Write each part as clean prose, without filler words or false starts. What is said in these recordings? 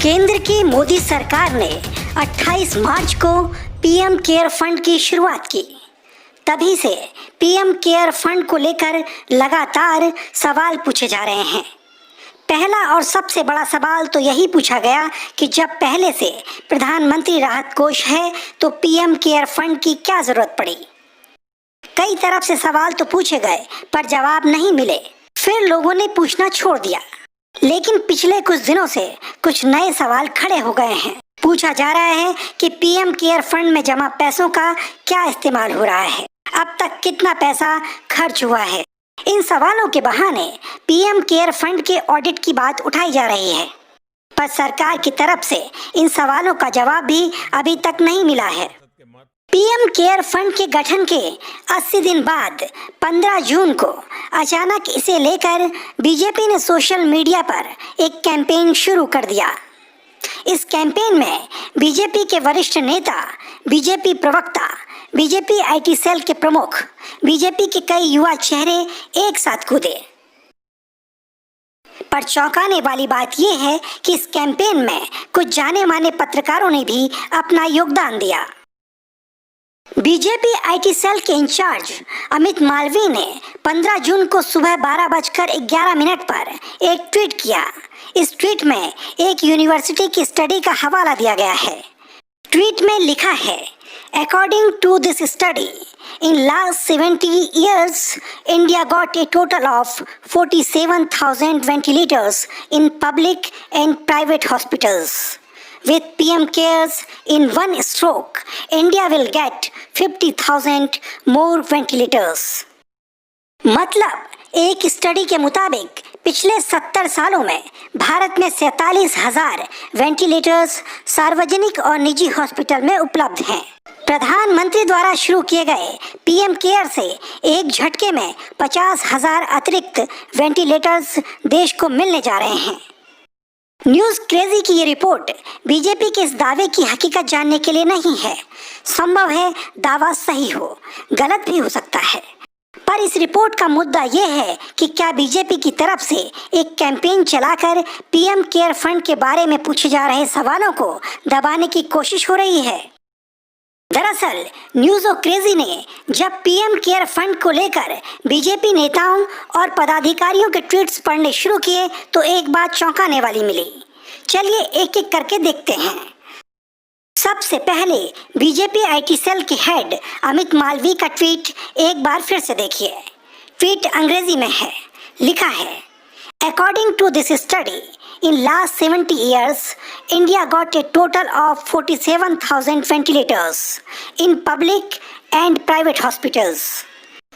केंद्र की मोदी सरकार ने 28 मार्च को पीएम केयर फंड की शुरुआत की। तभी से पीएम केयर फंड को लेकर लगातार सवाल पूछे जा रहे हैं। पहला और सबसे बड़ा सवाल तो यही पूछा गया कि जब पहले से प्रधानमंत्री राहत कोष है तो पीएम केयर फंड की क्या जरूरत पड़ी। कई तरफ से सवाल तो पूछे गए पर जवाब नहीं मिले। फिर लोगों ने पूछना छोड़ दिया। लेकिन पिछले कुछ दिनों से कुछ नए सवाल खड़े हो गए हैं। पूछा जा रहा है कि पीएम केयर फंड में जमा पैसों का क्या इस्तेमाल हो रहा है, अब तक कितना पैसा खर्च हुआ है। इन सवालों के बहाने पीएम केयर फंड के ऑडिट की बात उठाई जा रही है, पर सरकार की तरफ से इन सवालों का जवाब भी अभी तक नहीं मिला है। पीएम केयर फंड के गठन के 80 दिन बाद 15 जून को अचानक इसे लेकर बीजेपी ने सोशल मीडिया पर एक कैंपेन शुरू कर दिया। इस कैंपेन में बीजेपी के वरिष्ठ नेता, बीजेपी प्रवक्ता, बीजेपी आईटी सेल के प्रमुख, बीजेपी के कई युवा चेहरे एक साथ कूदे। पर चौंकाने वाली बात यह है कि इस कैंपेन में कुछ जाने माने पत्रकारों ने भी अपना योगदान दिया। बीजेपी आईटी सेल के इंचार्ज अमित मालवीय ने 15 जून को सुबह 12:11 पर एक ट्वीट किया। इस ट्वीट में एक यूनिवर्सिटी की स्टडी का हवाला दिया गया है। ट्वीट में लिखा है, according to this study in last 70 years India got a total of 47,000 ventilators in public and private hospitals. With PM cares in one stroke, India will get 50,000 more ventilators. मतलब एक स्टडी के मुताबिक पिछले 70 सालों में भारत में 47,000 वेंटिलेटर्स सार्वजनिक और निजी हॉस्पिटल में उपलब्ध हैं। प्रधानमंत्री द्वारा शुरू किए गए पीएम केयर से एक झटके में 50,000 अतिरिक्त वेंटिलेटर्स देश को मिलने जा रहे हैं। न्यूज क्रेजी की ये रिपोर्ट बीजेपी के इस दावे की हकीकत जानने के लिए नहीं है। संभव है दावा सही हो, गलत भी हो सकता है, पर इस रिपोर्ट का मुद्दा यह है कि क्या बीजेपी की तरफ से एक कैंपेन चलाकर पीएम केयर फंड के बारे में पूछे जा रहे सवालों को दबाने की कोशिश हो रही है। दरअसल न्यूज क्रेजी ने जब पीएम केयर फंड को लेकर बीजेपी नेताओं और पदाधिकारियों के ट्वीट्स पढ़ने शुरू किए तो एक बात चौंकाने वाली मिली। चलिए एक एक करके देखते हैं। सबसे पहले बीजेपी आईटी सेल के हेड अमित मालवीय का ट्वीट एक बार फिर से देखिए। ट्वीट अंग्रेजी में है। लिखा है, according to this study in last 70 years, India got a total of 47,000 ventilators in public and private hospitals.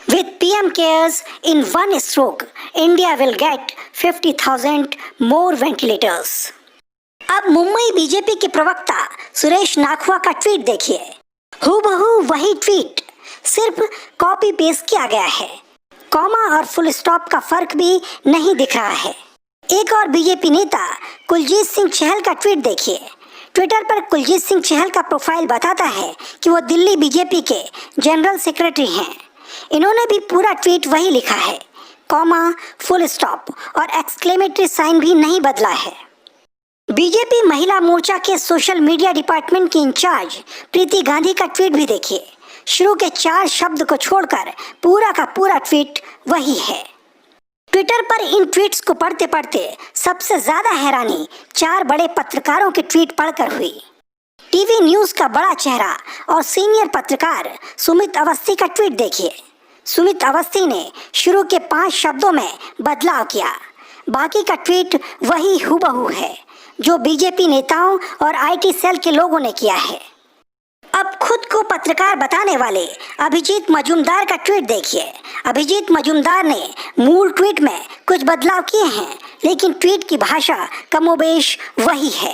With PM cares in one stroke, India will get 50,000 more ventilators. अब मुंबई बीजेपी के प्रवक्ता सुरेश नाखवा का tweet देखिए। हूबहू वही tweet, सिर्फ copy paste किया गया है। कॉमा और फुल स्टॉप का फर्क भी नहीं दिख रहा है। एक और बीजेपी नेता कुलजीत सिंह चहल का ट्वीट देखिए। ट्विटर पर कुलजीत सिंह चहल का प्रोफाइल बताता है कि वो दिल्ली बीजेपी के जनरल सेक्रेटरी हैं। इन्होंने भी पूरा ट्वीट वही लिखा है, कॉमा, फुल स्टॉप और एक्सक्लेमेटरी साइन भी नहीं बदला है। बीजेपी महिला मोर्चा के सोशल मीडिया डिपार्टमेंट की इंचार्ज प्रीति गांधी का ट्वीट भी देखिए। शुरू के 4 शब्द को छोड़कर पूरा का पूरा ट्वीट वही है। ट्विटर पर इन ट्वीट्स को पढ़ते पढ़ते सबसे ज्यादा हैरानी 4 बड़े पत्रकारों के ट्वीट पढ़कर हुई। टीवी न्यूज का बड़ा चेहरा और सीनियर पत्रकार सुमित अवस्थी का ट्वीट देखिए। सुमित अवस्थी ने शुरू के 5 शब्दों में बदलाव किया। बाकी का ट्वीट वही हूबहू है जो बीजेपी नेताओं और आईटी सेल के लोगों ने किया है। अब खुद को पत्रकार बताने वाले अभिजीत मजूमदार का ट्वीट देखिए। अभिजीत मजूमदार ने मूल ट्वीट में कुछ बदलाव किए हैं, लेकिन ट्वीट की भाषा कमोबेश वही है।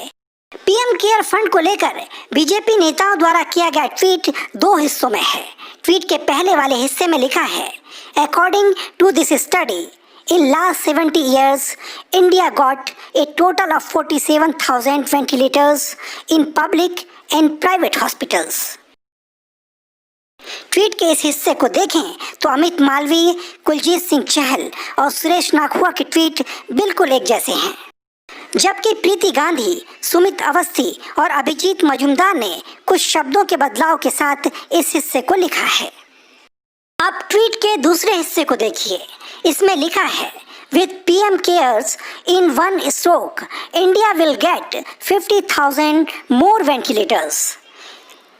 पीएम केयर फंड को लेकर बीजेपी नेताओं द्वारा किया गया ट्वीट 2 हिस्सों में है। ट्वीट के पहले वाले हिस्से में लिखा है, according to this study in last 70 years, India got a total of 47,000 ventilators in public and private hospitals. Tweet के इस हिस्से को देखें तो अमित मालवीय, कुलजीत सिंह चहल और सुरेश नाखवा के ट्वीट बिल्कुल एक जैसे हैं। जबकि प्रीति गांधी, सुमित अवस्थी और अभिजीत मजूमदार ने कुछ शब्दों के बदलाव के साथ इस हिस्से को लिखा है। अब ट्वीट के दूसरे हिस्से को देखिए। इसमें लिखा है, With PM cares in one stroke, India will get 50,000 more ventilators.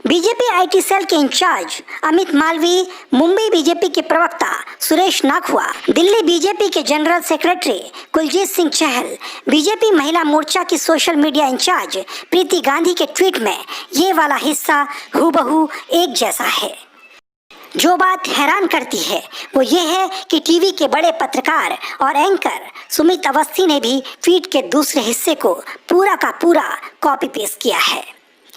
BJP IT cell के इंचार्ज अमित मालवी, मुंबई बीजेपी के प्रवक्ता सुरेश नाखुआ, दिल्ली बीजेपी के general secretary Kuljeet Singh Chahal, BJP Mahila Morcha की social media incharge Preeti Gandhi के ट्वीट में ये वाला हिस्सा हूबहू एक जैसा है। जो बात हैरान करती है वो ये है कि टीवी के बड़े पत्रकार और एंकर सुमित अवस्थी ने भी ट्वीट के दूसरे हिस्से को पूरा का पूरा कॉपी पेस्ट किया है।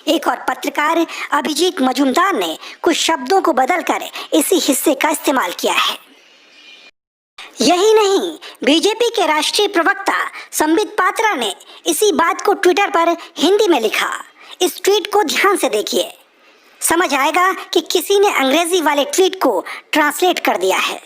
एक और पत्रकार अभिजीत मजूमदार ने कुछ शब्दों को बदलकर इसी हिस्से का इस्तेमाल किया है। यही नहीं, बीजेपी के राष्ट्रीय प्रवक्ता संबित पात्रा ने इसी बात को ट्विटर पर हिंदी में लिखा। इस ट्वीट को ध्यान से देखिए, समझ आएगा कि किसी ने अंग्रेजी वाले ट्वीट को ट्रांसलेट कर दिया है।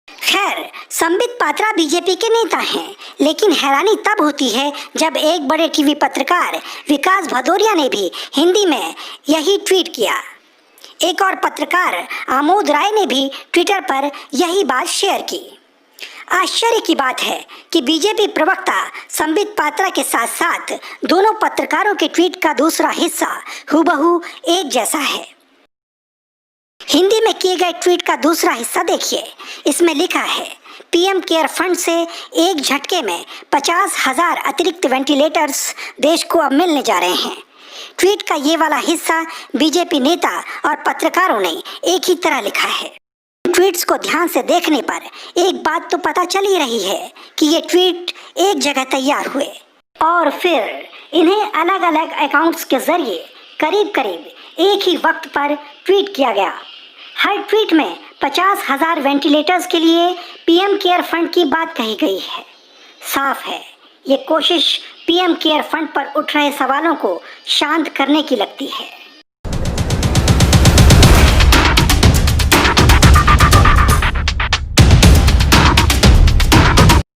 खैर, संबित पात्रा बीजेपी के नेता हैं, लेकिन हैरानी तब होती है जब एक बड़े टीवी पत्रकार विकास भदौरिया ने भी हिंदी में यही ट्वीट किया। एक और पत्रकार आमोद राय ने भी ट्विटर पर यही बात शेयर की। आश्चर्य की बात है कि बीजेपी प्रवक्ता संबित पात्रा के साथ साथ दोनों पत्रकारों के ट्वीट का दूसरा हिस्सा हूबहू एक जैसा है। हिंदी में किए गए ट्वीट का दूसरा हिस्सा देखिए। इसमें लिखा है, पीएम केयर फंड से एक झटके में 50,000 अतिरिक्त वेंटिलेटर्स देश को अब मिलने जा रहे हैं। ट्वीट का ये वाला हिस्सा बीजेपी नेता और पत्रकारों ने एक ही तरह लिखा है। ट्वीट्स को ध्यान से देखने पर एक बात तो पता चल ही रही है कि ये ट्वीट एक जगह तैयार हुए और फिर इन्हें अलग अलग अकाउंट्स के जरिए करीब करीब एक ही वक्त पर ट्वीट किया गया। हर ट्वीट में 50,000 वेंटिलेटर्स के लिए पीएम केयर फंड की बात कही गई है। साफ है, ये कोशिश पीएम केयर फंड पर उठ रहे सवालों को शांत करने की लगती है।